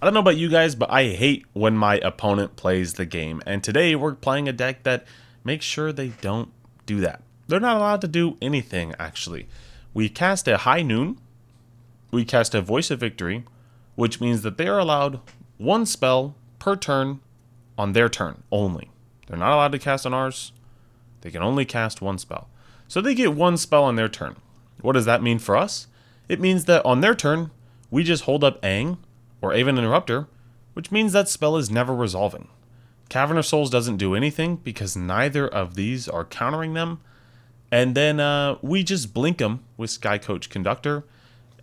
I don't know about you guys, but I hate when my opponent plays the game. And today we're playing a deck that makes sure they don't do that. They're not allowed to do anything, actually. We cast a High Noon. We cast a Voice of Victory, which means that they are allowed one spell per turn on their turn only. They're not allowed to cast on ours. They can only cast one spell. So they get one spell on their turn. What does that mean for us? It means that on their turn, we just hold up Aang or Aven Interrupter, which means that spell is never resolving. Cavern of Souls doesn't do anything because neither of these are countering them. And then we just blink them with Sky Coach Conductor.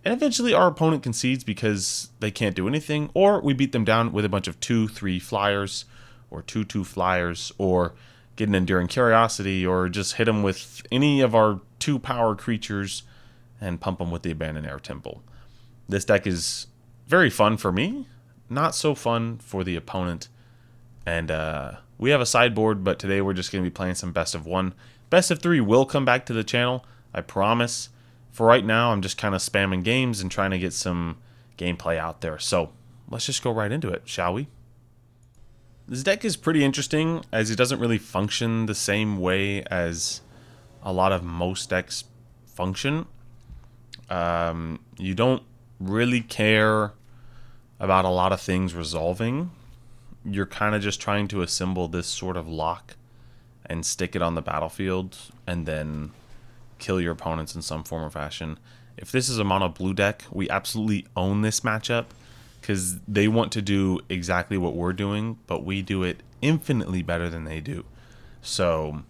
And eventually our opponent concedes because they can't do anything. Or we beat them down with a bunch of 2/3 flyers or 2/2 flyers. Or get an Enduring Curiosity. Or just hit them with any of our 2-power creatures and pump them with the Abandoned Air Temple. This deck is very fun for me, not so fun for the opponent. And we have a sideboard, but today we're just going to be playing some best of 1. Best of 3 will come back to the channel, I promise. For right now, I'm just kind of spamming games and trying to get some gameplay out there. So let's just go right into it, shall we? This deck is pretty interesting, as it doesn't really function the same way as a lot of most decks function. You don't really care about a lot of things resolving. You're kind of just trying to assemble this sort of lock and stick it on the battlefield and then kill your opponents in some form or fashion. If this is a mono blue deck, we absolutely own this matchup because they want to do exactly what we're doing, but we do it infinitely better than they do. So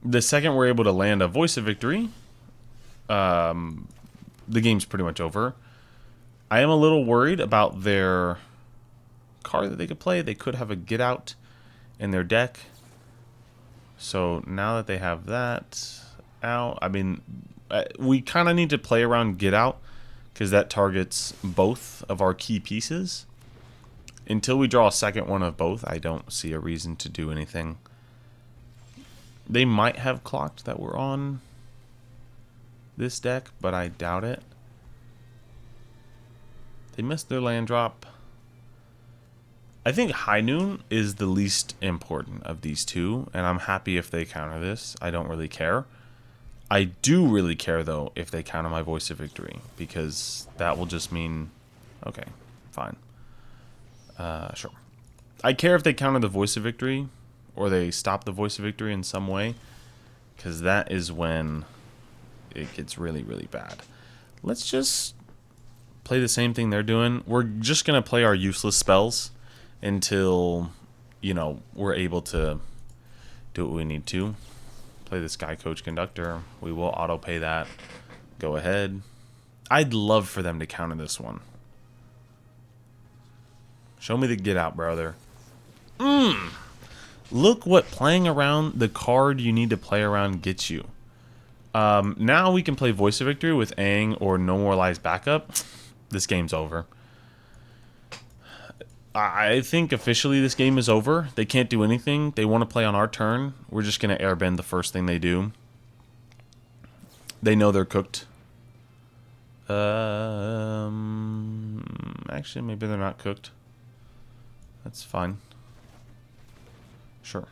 the second we're able to land a Voice of Victory, the game's pretty much over. I am a little worried about their card that they could play. They could have a Get Out in their deck. So now that they have that out, I mean, we kind of need to play around Get Out because that targets both of our key pieces. Until we draw a second one of both, I don't see a reason to do anything. They might have clocked that we're on this deck, but I doubt it. They missed their land drop. I think High Noon is the least important of these two, and I'm happy if they counter this. I don't really care. I do really care, though, if they counter my Voice of Victory, because that will just mean... Okay, fine. Sure. I care if they counter the Voice of Victory, or they stop the Voice of Victory in some way, because that is when it gets really, really bad. Let's just play the same thing they're doing. We're just going to play our useless spells until, you know, we're able to do what we need to. Play the Sky Coach Conductor. We will auto pay that. Go ahead. I'd love for them to counter this one. Show me the Get Out, brother. Look what playing around the card you need to play around gets you. Now we can play Voice of Victory with Aang or No More Lies backup. This game's over. I think officially this game is over. They can't do anything. They want to play on our turn. We're just going to airbend the first thing they do. They know they're cooked. Actually, maybe they're not cooked. That's fine. Sure.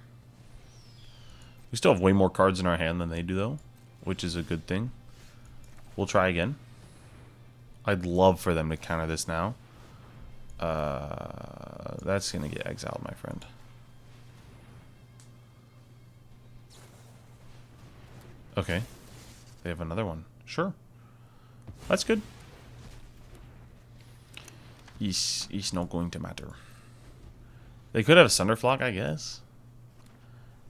We still have way more cards in our hand than they do, though, which is a good thing. We'll try again. I'd love for them to counter this now. That's going to get exiled, my friend. Okay. They have another one. Sure. That's good. It's not going to matter. They could have a Sunderflock, I guess.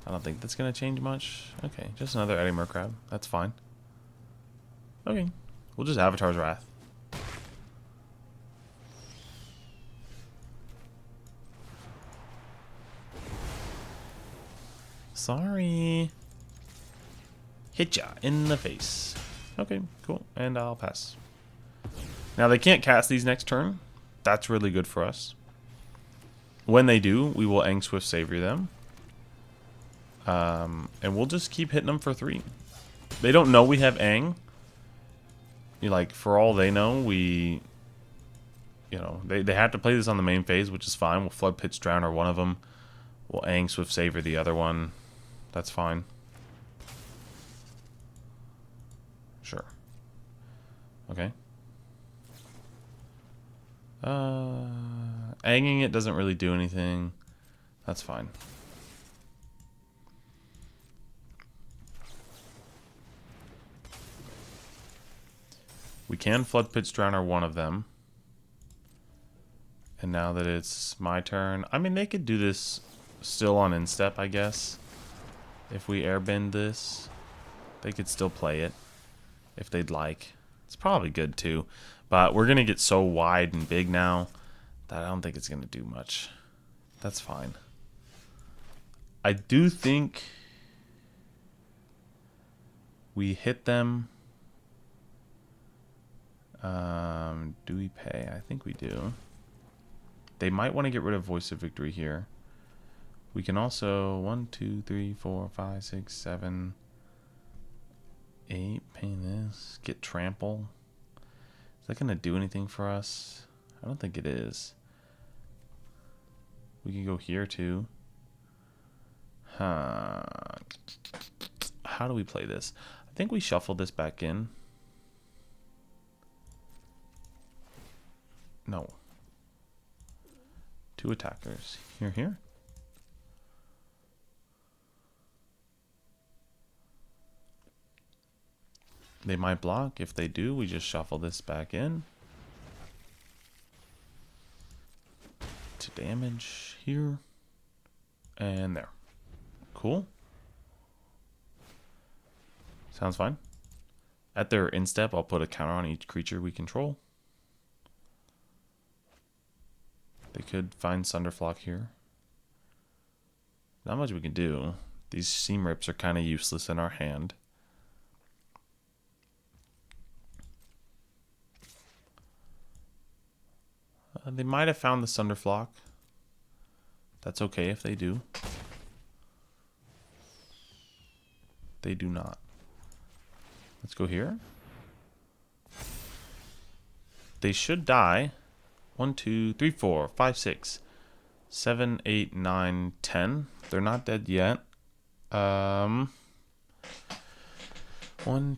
I don't think that's going to change much. Okay, just another Eddie Mercrab. That's fine. Okay. We'll just Avatar's Wrath. Sorry. Hit ya in the face. Okay, cool. And I'll pass. Now, they can't cast these next turn. That's really good for us. When they do, we will Aang Swift Savior them. And we'll just keep hitting them for 3. They don't know we have Aang. Like, for all they know, we you know, they had to play this on the main phase, which is fine. We'll Flood Pitch Drowner one of them. We'll Aang Swift Saver the other one. That's fine. Sure. Okay. Aanging it doesn't really do anything. That's fine. We can Flood Pitch Drowner one of them. And now that it's my turn, I mean, they could do this still on instep, I guess. If we airbend this, they could still play it if they'd like. It's probably good too. But we're going to get so wide and big now that I don't think it's going to do much. That's fine. I do think we hit them. Do we pay? I think we do. They might want to get rid of Voice of Victory here. We can also 1, 2, 3, 4, 5, 6, 7, 8. Pay this. Get Trample. Is that going to do anything for us? I don't think it is. We can go here too. How do we play this? I think we shuffle this back in. No. 2 attackers. Here. They might block. If they do, we just shuffle this back in. To damage here. And there. Cool. Sounds fine. At their instep, I'll put a counter on each creature we control. They could find Sunderflock here. Not much we can do. These Seam Rips are kind of useless in our hand. They might have found the Sunderflock. That's okay if they do. They do not. Let's go here. They should die. 1, 2, 3, 4, 5, 6, 7, 8, 9, 10. They're not dead yet. 1,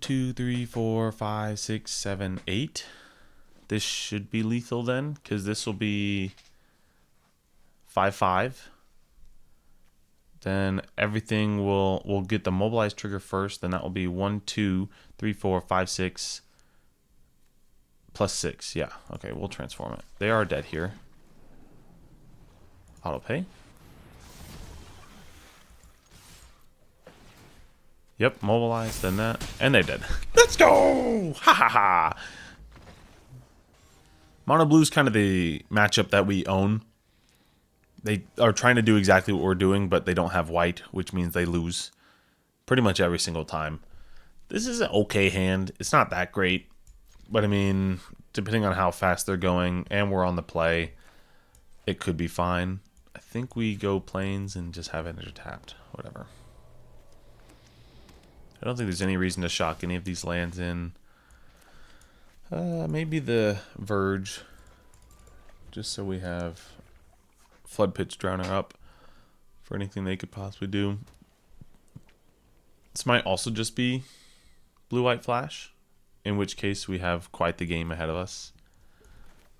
2, 3, 4, 5, 6, 7, 8. This should be lethal then, because this will be 5/5. Then everything will get the mobilize trigger first. Then that will be 1, 2, 3, 4, 5, 6. Plus 6, yeah. Okay, we'll transform it. They are dead here. Auto pay. Yep, mobilize, then that. And they're dead. Let's go! Ha ha ha! Mono Blue's kind of the matchup that we own. They are trying to do exactly what we're doing, but they don't have white, which means they lose pretty much every single time. This is an okay hand. It's not that great. But I mean, depending on how fast they're going and we're on the play, it could be fine. I think we go planes and just have Enter tapped. Whatever. I don't think there's any reason to shock any of these lands in. Maybe the Verge. Just so we have Flood Pitch Drowner up for anything they could possibly do. This might also just be Blue-White Flash. In which case, we have quite the game ahead of us.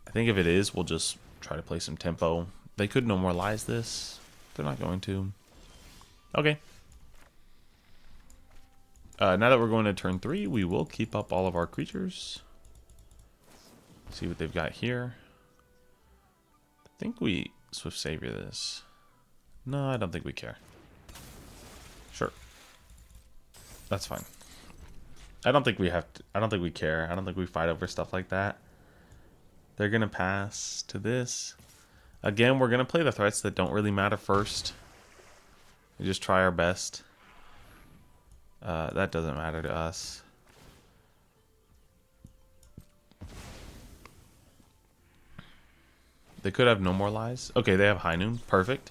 I think if it is, we'll just try to play some tempo. They could No More Lies this. They're not going to. Okay. Now that we're going to turn 3, we will keep up all of our creatures. See what they've got here. I think we Swift Savior this. No, I don't think we care. Sure. That's fine. I don't think we have to, I don't think we care. I don't think we fight over stuff like that. They're going to pass to this. Again, we're going to play the threats that don't really matter first. We just try our best. That doesn't matter to us. They could have No More Lies. Okay, they have High Noon. Perfect.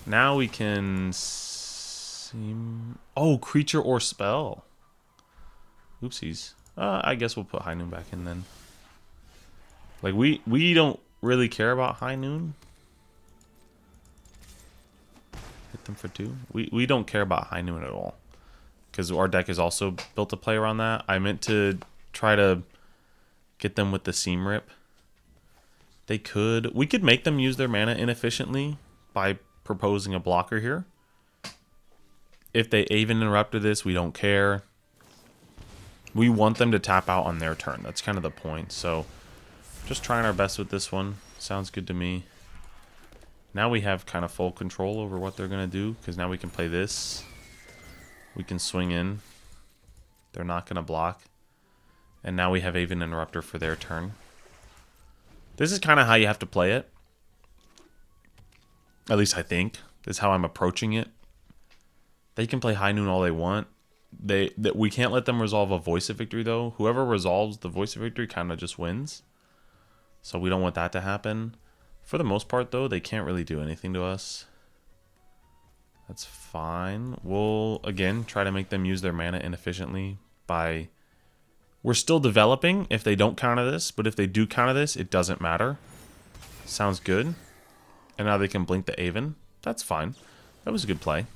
Now we can seem... Oh, creature or spell. Oopsies. I guess we'll put High Noon back in then. Like, we don't really care about High Noon. Hit them for 2. We don't care about High Noon at all. Because our deck is also built to play around that. I meant to try to get them with the Seam Rip. We could make them use their mana inefficiently by proposing a blocker here. If they Aven Interrupter this, we don't care. We want them to tap out on their turn. That's kind of the point. So, just trying our best with this one. Sounds good to me. Now we have kind of full control over what they're going to do, because now we can play this. We can swing in. They're not going to block. And now we have Aven Interrupter for their turn. This is kind of how you have to play it. At least I think. This is how I'm approaching it. They can play High Noon all they want. We can't let them resolve a Voice of Victory, though. Whoever resolves the Voice of Victory kind of just wins. So we don't want that to happen. For the most part, though, they can't really do anything to us. That's fine. We'll, again, try to make them use their mana inefficiently by... We're still developing if they don't counter this, but if they do counter this, it doesn't matter. Sounds good. And now they can blink the Aven. That's fine. That was a good play.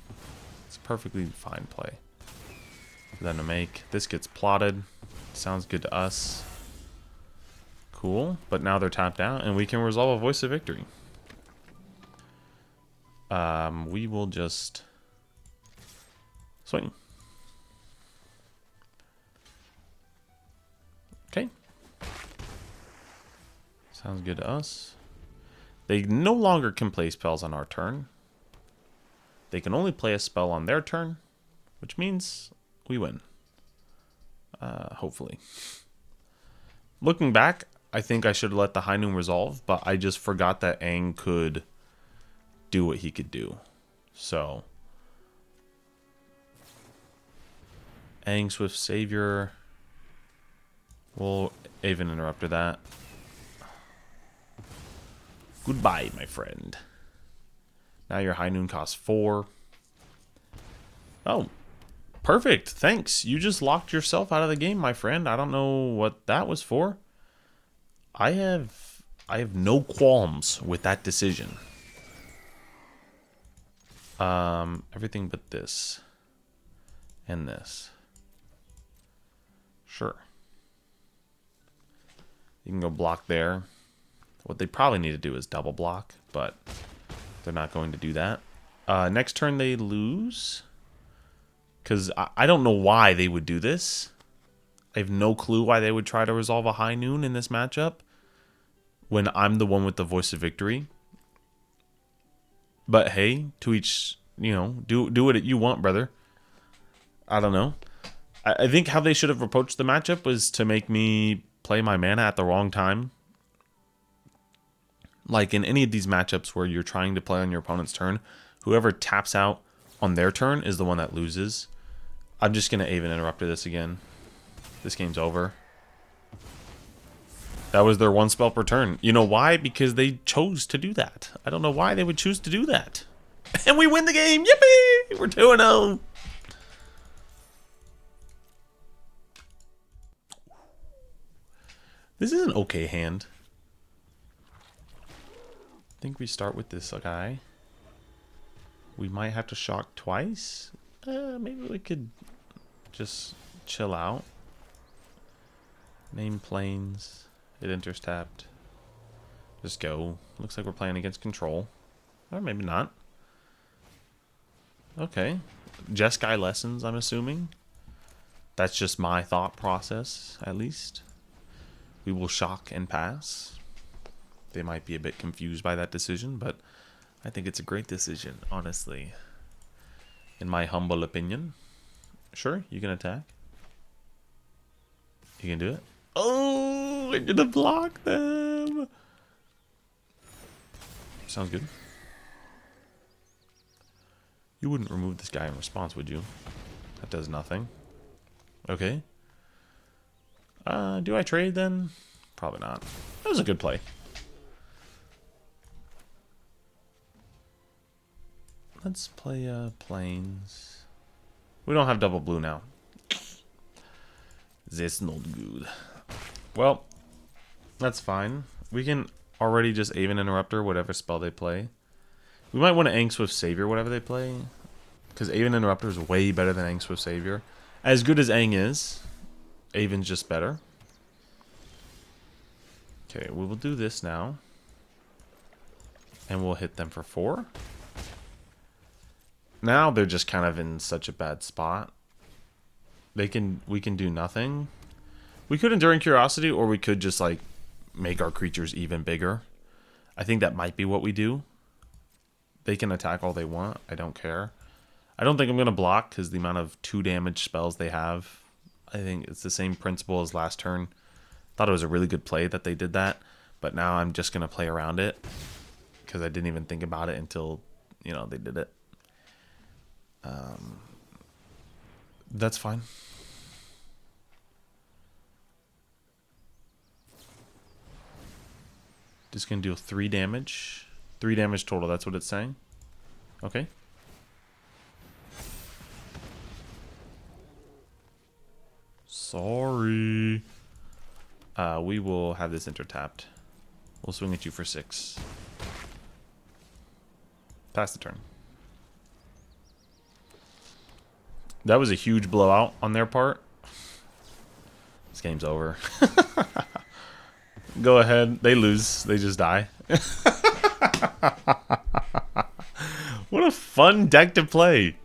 It's a perfectly fine play for them to make. This gets plotted. Sounds good to us. Cool. But now they're tapped out, and we can resolve a Voice of Victory. We will just swing. Okay. Sounds good to us. They no longer can play spells on our turn. They can only play a spell on their turn, which means we win. Hopefully. Looking back, I think I should have let the High Noon resolve, but I just forgot that Aang could do what he could do. So, Aang, Swift Savior. We'll Aven Interrupter that. Goodbye, my friend. Now your High Noon costs 4. Oh, perfect. Thanks. You just locked yourself out of the game, my friend. I don't know what that was for. I have no qualms with that decision. Everything but this. And this. Sure. You can go block there. What they probably need to do is double block, but they're not going to do that. Next turn they lose. Because I don't know why they would do this. I have no clue why they would try to resolve a High Noon in this matchup. When I'm the one with the Voice of Victory. But hey, to each, you know, do what you want, brother. I don't know. I think how they should have approached the matchup was to make me play my mana at the wrong time. Like in any of these matchups where you're trying to play on your opponent's turn, whoever taps out on their turn is the one that loses. I'm just going to Aven Interrupter this again. This game's over. That was their one spell per turn. You know why? Because they chose to do that. I don't know why they would choose to do that. And we win the game. Yippee! We're 2-0. This is an okay hand. I think we start with this guy. We might have to shock twice. Maybe we could just chill out. Name planes. It enters tapped. Just go. Looks like we're playing against control. Or maybe not. Okay. Jeskai lessons, I'm assuming. That's just my thought process, at least. We will shock and pass. They might be a bit confused by that decision, but I think it's a great decision, honestly. In my humble opinion. Sure, you can attack. You can do it. Oh, we're gonna block them. Sounds good. You wouldn't remove this guy in response, would you? That does nothing. Okay. Do I trade then? Probably not. That was a good play. Let's play planes. We don't have double blue now. That's not good. Well, that's fine. We can already just Aven Interrupter whatever spell they play. We might want to Aang Swift Savior whatever they play. Because Aven Interrupter is way better than Aang Swift Savior. As good as Aang is, Aven's just better. Okay, we will do this now. And we'll hit them for 4. Now they're just kind of in such a bad spot. We can do nothing. We could Enduring Curiosity, or we could just like make our creatures even bigger. I think that might be what we do. They can attack all they want. I don't care. I don't think I'm going to block because the amount of 2 damage spells they have. I think it's the same principle as last turn. Thought it was a really good play that they did that. But now I'm just going to play around it. Because I didn't even think about it until, you know, they did it. That's fine. Just going to deal 3 damage. 3 damage total, that's what it's saying. Okay. Sorry. We will have this intertapped. We'll swing at you for 6. Pass the turn. That was a huge blowout on their part. This game's over. Go ahead. They lose. They just die. What a fun deck to play.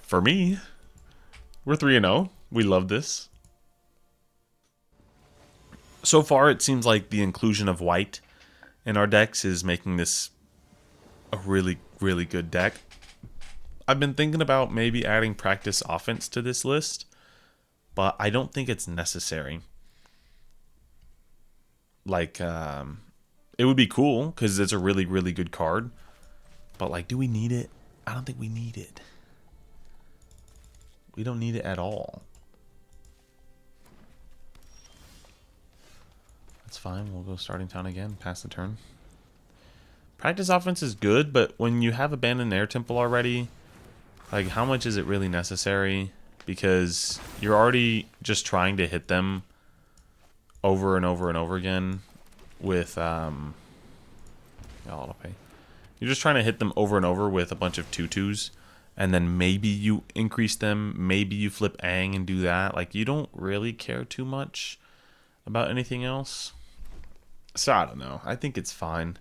For me. We're 3-0. We love this. So far, it seems like the inclusion of white in our decks is making this a really, really good deck. I've been thinking about maybe adding practice offense to this list, but I don't think it's necessary. Like, it would be cool because it's a really, really good card. But, like, do we need it? I don't think we need it. We don't need it at all. That's fine. We'll go starting town again. Pass the turn. Practice offense is good, but when you have Abandoned Air Temple already, like, how much is it really necessary? Because you're already just trying to hit them over and over and over again with, auto pay. You're just trying to hit them over and over with a bunch of 2/2s, and then maybe you increase them, maybe you flip Aang and do that. Like, you don't really care too much about anything else. So, I don't know. I think it's fine.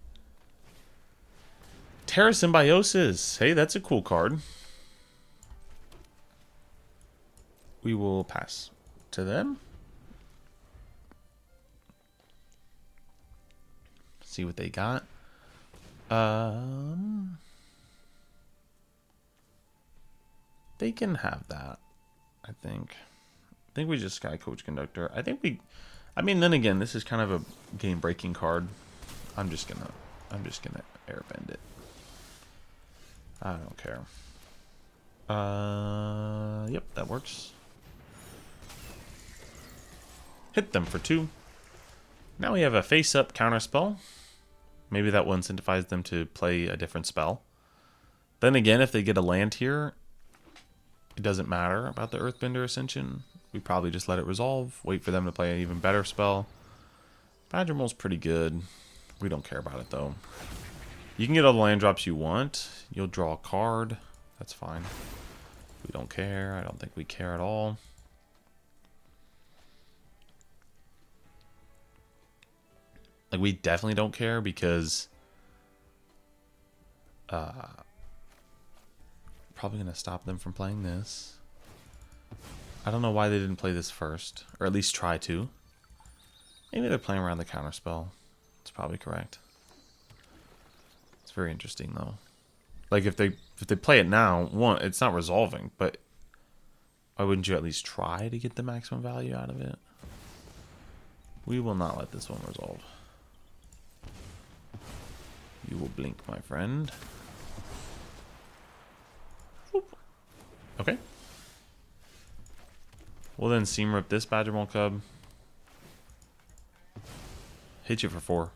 Terra Symbiosis. Hey, that's a cool card. We will pass to them. See what they got. They can have that, I think. I think we just Sky Coach Conductor. I mean, then again, this is kind of a game-breaking card. I'm just gonna airbend it. I don't care. Yep, that works. Hit them for 2. Now we have a face-up counterspell. Maybe that will incentivize them to play a different spell. Then again, if they get a land here, it doesn't matter about the Earthbender Ascension. We probably just let it resolve, wait for them to play an even better spell. Badger Mole's pretty good. We don't care about it, though. You can get all the land drops you want. You'll draw a card. That's fine. We don't care. I don't think we care at all. Like, we definitely don't care because probably going to stop them from playing this. I don't know why they didn't play this first, or at least try to. Maybe they're playing around the counterspell. That's probably correct. It's very interesting, though. Like, if they play it now, one, it's not resolving, but why wouldn't you at least try to get the maximum value out of it? We will not let this one resolve. You will blink, my friend. Whoop. Okay. We'll then Seam Rip this Badger Mole Cub. Hit you for 4.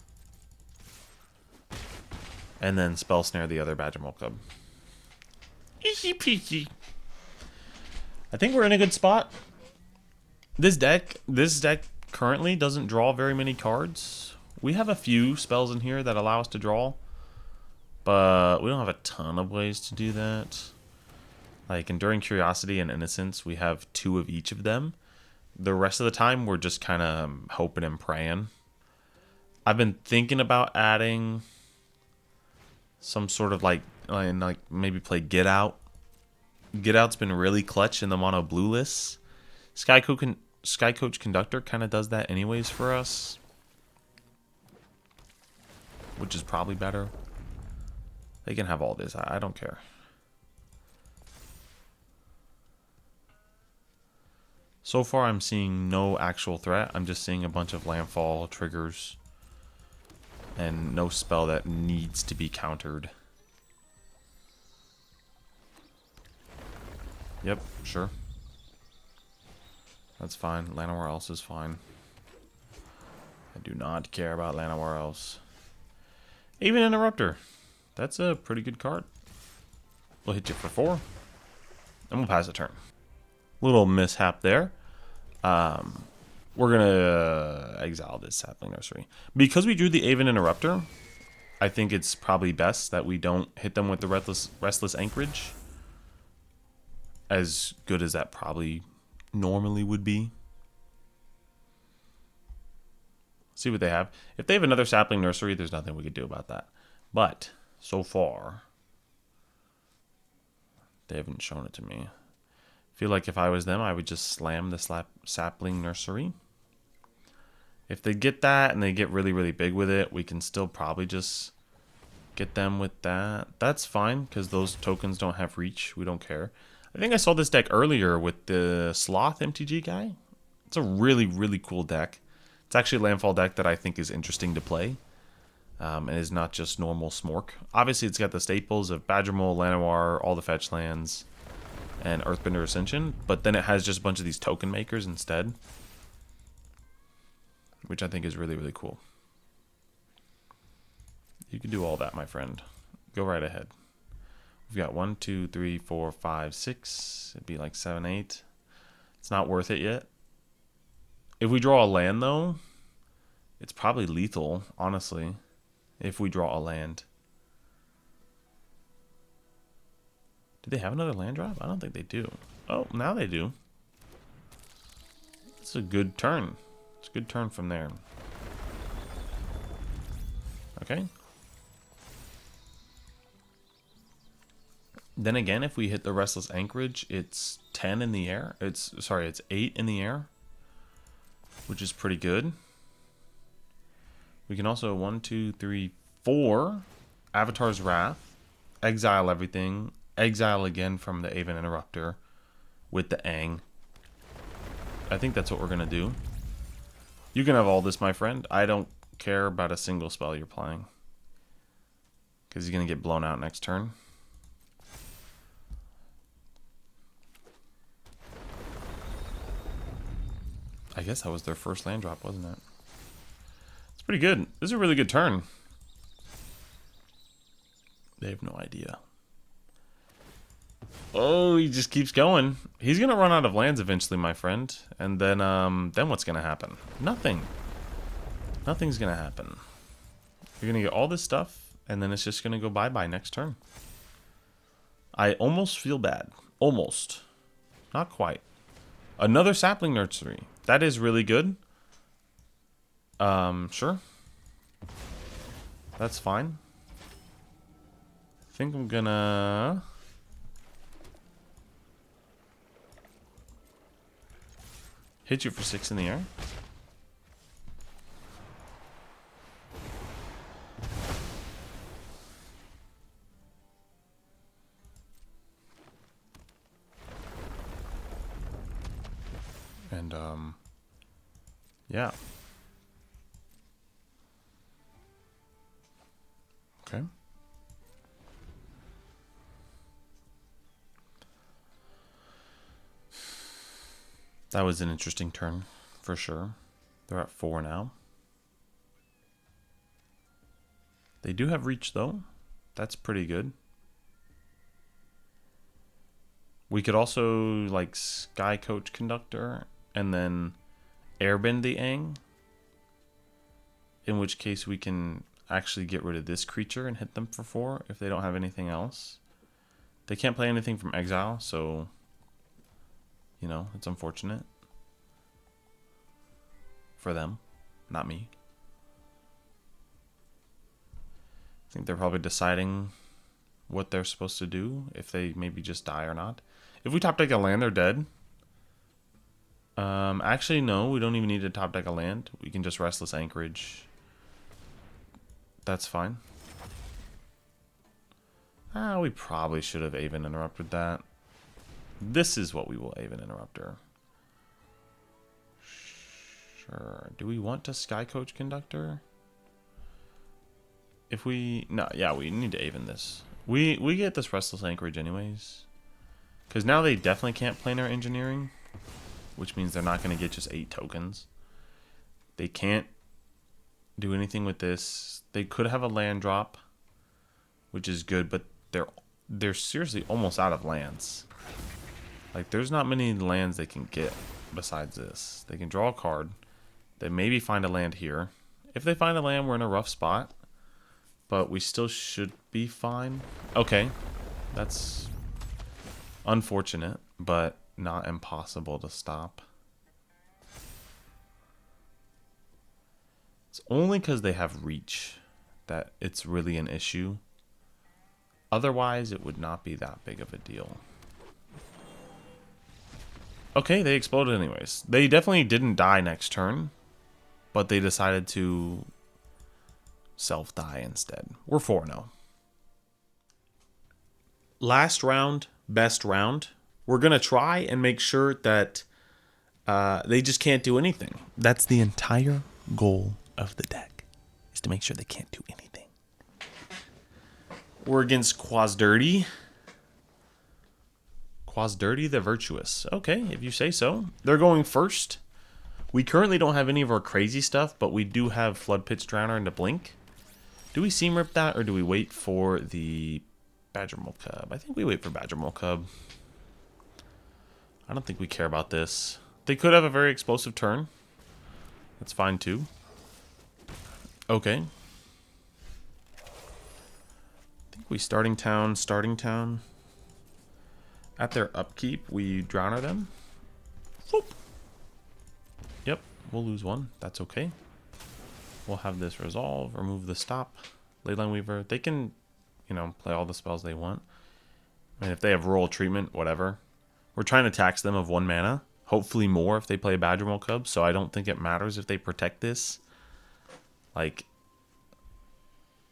And then Spell Snare the other Badger Mole Cub. Easy peasy. I think we're in a good spot. This deck currently doesn't draw very many cards. We have a few spells in here that allow us to draw, but we don't have a ton of ways to do that. Like Enduring Curiosity and Innocence, we have 2 of each of them. The rest of the time, we're just kind of hoping and praying. I've been thinking about adding some sort of like maybe play Get Out. Get Out's been really clutch in the mono blue lists. Sky Coach Conductor kind of does that anyways for us, which is probably better. They can have all this. I don't care. So far, I'm seeing no actual threat. I'm just seeing a bunch of landfall triggers and no spell that needs to be countered. Yep, sure. That's fine. Llanowar Else is fine. I do not care about Llanowar Else. Aven Interrupter. That's a pretty good card. We'll hit you for 4. And we'll pass a turn. Little mishap there. We're going to exile this Sapling Nursery. Because we drew the Aven Interrupter, I think it's probably best that we don't hit them with the Restless Anchorage. As good as that probably normally would be. See what they have. If they have another Sapling Nursery, there's nothing we could do about that. But so far, they haven't shown it to me. I feel like if I was them, I would just slam the Sapling Nursery. If they get that and they get really, really big with it, we can still probably just get them with that. That's fine, because those tokens don't have reach. We don't care. I think I saw this deck earlier with the Sloth MTG guy. It's a really, really cool deck. It's actually a landfall deck that I think is interesting to play. And is not just normal Smork. Obviously, it's got the staples of Badger Mole, Llanowar, all the fetch lands, and Earthbender Ascension. But then it has just a bunch of these token makers instead. Which I think is really, really cool. You can do all that, my friend. Go right ahead. We've got 1, 2, 3, 4, 5, 6. It'd be like 7, 8. It's not worth it yet. If we draw a land, though, it's probably lethal, honestly. If we draw a land. Do they have another land drop? I don't think they do. Oh, now they do. It's a good turn. It's a good turn from there. Okay. Then again, if we hit the Restless Anchorage, it's 10 in the air. It's 8 in the air, which is pretty good. We can also 1, 2, 3, 4 Avatar's Wrath, exile everything, exile again from the Aven Interrupter with the Aang. I think that's what we're gonna do. You can have all this, my friend. I don't care about a single spell you're playing, because he's gonna get blown out next turn. I guess that was their first land drop, wasn't it? It's pretty good. This is a really good turn. They have no idea. Oh, he just keeps going. He's gonna run out of lands eventually, my friend. And then what's gonna happen? Nothing. Nothing's gonna happen. You're gonna get all this stuff, and then it's just gonna go bye-bye next turn. I almost feel bad. Almost. Not quite. Another Sapling Nursery. That is really good. Sure. That's fine. I think I'm gonna... hit you for 6 in the air. And, yeah. Okay. That was an interesting turn, for sure. They're at 4 now. They do have reach, though. That's pretty good. We could also, like, Sky Coach Conductor and then airbend the Aang in which case we can actually get rid of this creature and hit them for 4 if they don't have anything else. They can't play anything from exile, so, you know, it's unfortunate for them, not me. I think they're probably deciding what they're supposed to do, if they maybe just die or not. If we top deck a land, they're dead. Actually, no, we don't even need to top deck a land. We can just Restless Anchorage. That's fine. We probably should have Aven interrupted that. This is what we will Aven Interrupter. Sure. Do we want to Sky Coach Conductor? If we... No, yeah, we need to Aven this. We get this Restless Anchorage anyways. Because now they definitely can't Planar Engineering. Which means they're not going to get just 8 tokens. They can't do anything with this. They could have a land drop, which is good, but they're seriously almost out of lands. Like, there's not many lands they can get besides this. They can draw a card. They maybe find a land here. If they find a land, we're in a rough spot. But we still should be fine. Okay. That's unfortunate, but not impossible to stop. It's only because they have reach that it's really an issue. Otherwise, it would not be that big of a deal. Okay, they exploded anyways. They definitely didn't die next turn, but they decided to self-die instead. We're 4-0. Last round, best round. We're going to try and make sure that they just can't do anything. That's the entire goal of the deck, is to make sure they can't do anything. We're against Quasdirty. Quasdirty the Virtuous. Okay, if you say so. They're going first. We currently don't have any of our crazy stuff, but we do have Flood Pitch Drowner and a Blink. Do we Seam Rip that, or do we wait for the Badger Mole Cub? I think we wait for Badger Mole Cub. I don't think we care about this. They could have a very explosive turn. That's fine too. Okay. I think we starting town. At their upkeep, we Drowner them. Whoop. Yep, we'll lose 1. That's okay. We'll have this resolve, remove the stop. Leyline Weaver. They can, you know, play all the spells they want. And if they have Rural Treatment, whatever. We're trying to tax them of 1 mana. Hopefully more if they play Badger Mole Cub. So I don't think it matters if they protect this. Like,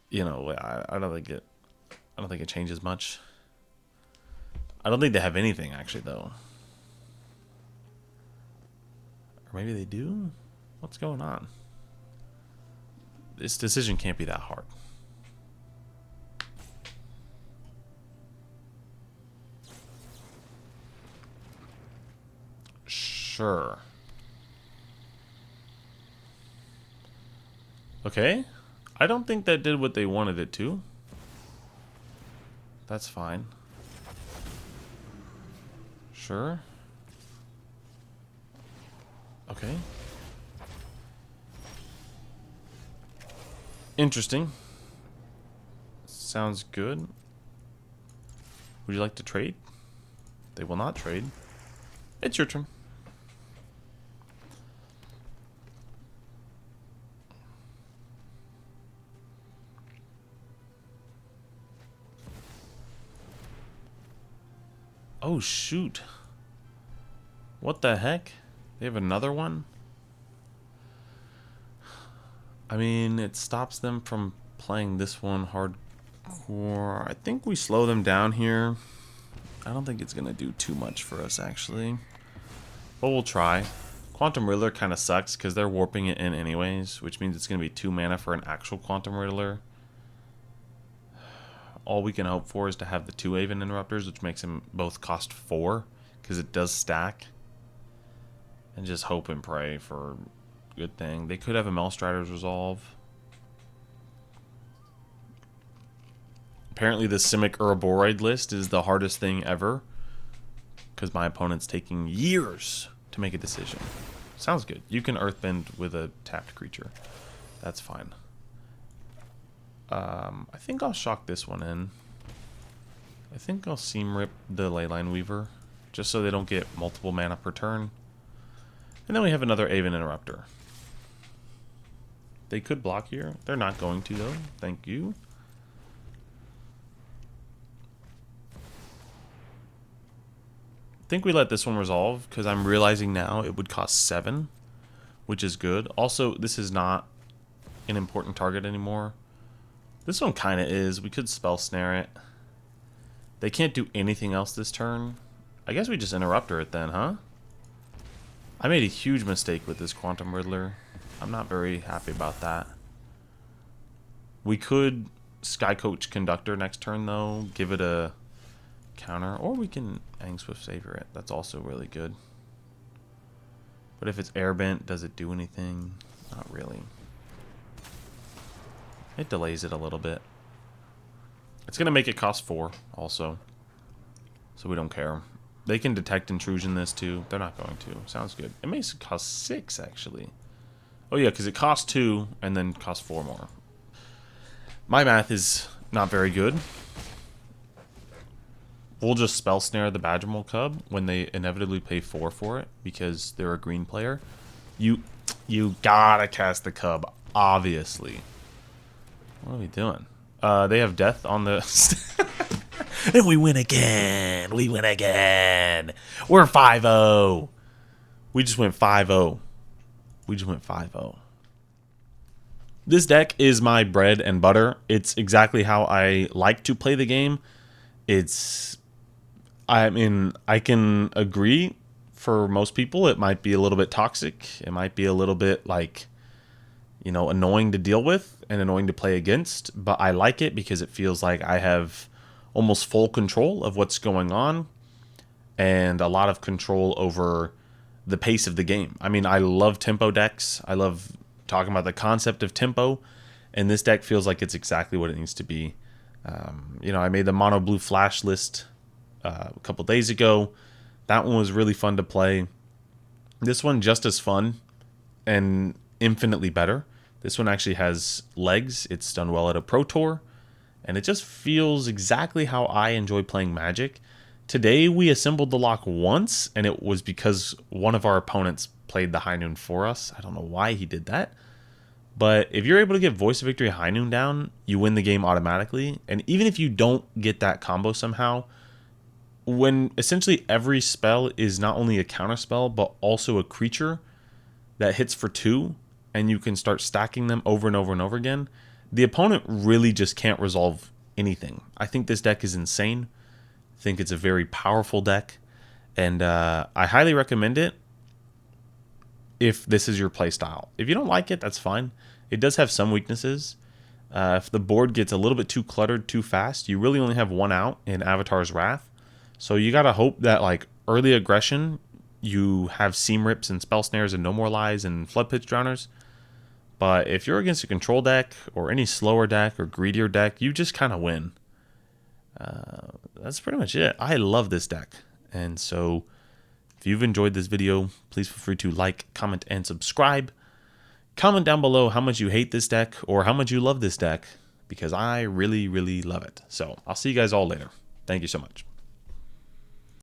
you know, I don't think it changes much. I don't think they have anything actually though. Or maybe they do? What's going on? This decision can't be that hard. Sure. Okay. I don't think that did what they wanted it to. That's fine. Sure. Okay. Interesting. Sounds good. Would you like to trade? They will not trade. It's your turn. Oh, shoot. What the heck? They have another one? I mean, it stops them from playing this one hardcore. I think we slow them down here. I don't think it's going to do too much for us, actually. But we'll try. Quantum Riddler kind of sucks because they're warping it in anyways, which means it's going to be 2 mana for an actual Quantum Riddler. All we can hope for is to have the 2 Aven Interrupters, which makes them both cost 4, because it does stack. And just hope and pray for a good thing. They could have a Melstrider's Resolve. Apparently the Simic Uraboroid list is the hardest thing ever, because my opponent's taking years to make a decision. Sounds good. You can Earthbend with a tapped creature. That's fine. I think I'll shock this one in. I think I'll seam rip the Leyline Weaver, just so they don't get multiple mana per turn. And then we have another Aven Interrupter. They could block here. They're not going to, though. Thank you. I think we let this one resolve, because I'm realizing now it would cost 7, which is good. Also, this is not an important target anymore. This one kind of is. We could Spell Snare it. They can't do anything else this turn. I guess we just Interrupter it then, huh? I made a huge mistake with this Quantum Riddler. I'm not very happy about that. We could Skycoach Conductor next turn, though. Give it a counter. Or we can Aang Swift Savior it. That's also really good. But if it's Airbent, does it do anything? Not really. It delays it a little bit. It's going to make it cost 4 also. So we don't care. They can detect intrusion this too. They're not going to. Sounds good. It makes it cost 6 actually. Oh yeah, because it costs 2 and then costs 4 more. My math is not very good. We'll just Spell Snare the Badgermole Cub when they inevitably pay 4 for it because they're a green player. You gotta cast the Cub, obviously. What are we doing? They have Death on the... And we win again. We win again. We're 5-0. We just went 5-0. We just went 5-0. This deck is my bread and butter. It's exactly how I like to play the game. I mean, I can agree for most people it might be a little bit toxic. It might be a little bit like, you know, annoying to deal with and annoying to play against. But I like it because it feels like I have almost full control of what's going on and a lot of control over the pace of the game. I mean, I love tempo decks. I love talking about the concept of tempo, and this deck feels like it's exactly what it needs to be. You know, I made the mono blue flash list a couple days ago. That one was really fun to play. This one just as fun and infinitely better. This one actually has legs. It's done well at a Pro Tour. And it just feels exactly how I enjoy playing Magic. Today we assembled the lock once, and it was because one of our opponents played the High Noon for us. I don't know why he did that. But if you're able to get Voice of Victory High Noon down, you win the game automatically. And even if you don't get that combo somehow, when essentially every spell is not only a counter spell, but also a creature that hits for 2, and you can start stacking them over and over and over again, the opponent really just can't resolve anything. I think this deck is insane. I think it's a very powerful deck, and I highly recommend it if this is your play style. If you don't like it, that's fine. It does have some weaknesses. If the board gets a little bit too cluttered too fast, you really only have one out in Avatar's Wrath. So you gotta hope that like early aggression, you have Seam Rips and Spell Snares and No More Lies and Flood Pitch Drowners. But if you're against a control deck or any slower deck or greedier deck, you just kind of win. That's pretty much it. I love this deck. And so if you've enjoyed this video, please feel free to like, comment, and subscribe. Comment down below how much you hate this deck or how much you love this deck, because I really, really love it. So I'll see you guys all later. Thank you so much.